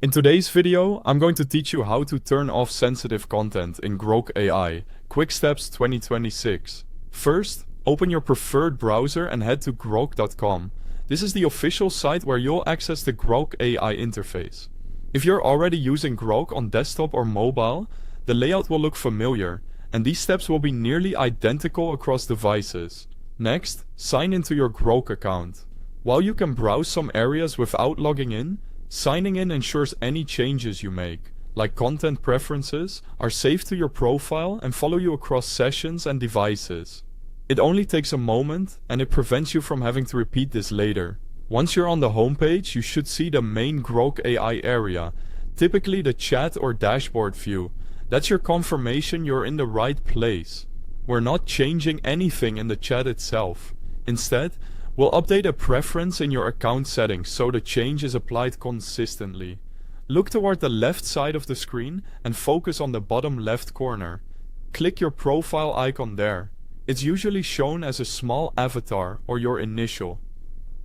In today's video, I'm going to teach you how to turn off sensitive content in Grok AI. Quick Steps 2026. First, open your preferred browser and head to grok.com. This is the official site where you'll access the Grok AI interface. If you're already using Grok on desktop or mobile, the layout will look familiar, and these steps will be nearly identical across devices. Next, sign into your Grok account. While you can browse some areas without logging in, signing in ensures any changes you make, like content preferences, are saved to your profile and follow you across sessions and devices. It only takes a moment, and it prevents you from having to repeat this later. Once you're on the homepage, you should see the main Grok AI area, typically the chat or dashboard view. That's your confirmation you're in the right place. We're not changing anything in the chat itself. Instead, we'll update a preference in your account settings so the change is applied consistently. Look toward the left side of the screen and focus on the bottom left corner. Click your profile icon there. It's usually shown as a small avatar or your initial.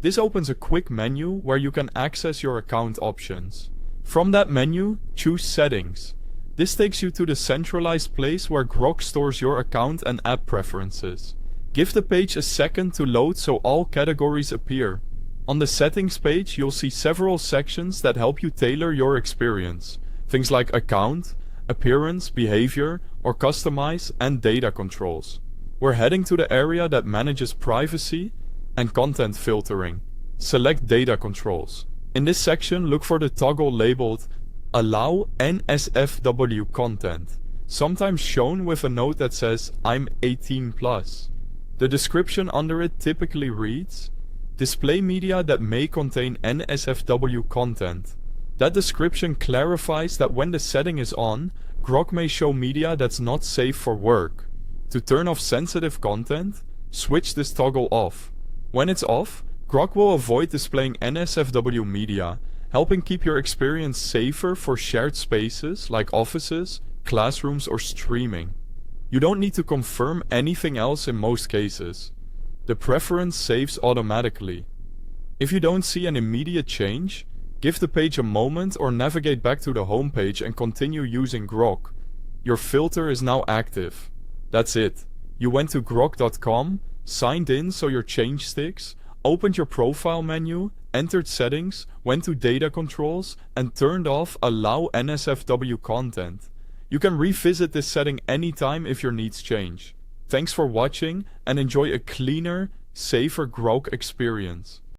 This opens a quick menu where you can access your account options. From that menu, choose Settings. This takes you to the centralized place where Grok stores your account and app preferences. Give the page a second to load so all categories appear. On the settings page, you'll see several sections that help you tailor your experience. Things like account, appearance, behavior, or customize and data controls. We're heading to the area that manages privacy and content filtering. Select data controls. In this section, look for the toggle labeled Allow NSFW content, sometimes shown with a note that says I'm 18+. The description under it typically reads, display media that may contain NSFW content. That description clarifies that when the setting is on, Grok may show media that's not safe for work. To turn off sensitive content, switch this toggle off. When it's off, Grok will avoid displaying NSFW media, helping keep your experience safer for shared spaces like offices, classrooms, or streaming. You don't need to confirm anything else in most cases. The preference saves automatically. If you don't see an immediate change, give the page a moment or navigate back to the home page and continue using Grok. Your filter is now active. That's it. You went to grok.com, signed in so your change sticks, opened your profile menu, entered settings, went to data controls, and turned off Allow NSFW content. You can revisit this setting anytime if your needs change. Thanks for watching and enjoy a cleaner, safer Grok experience.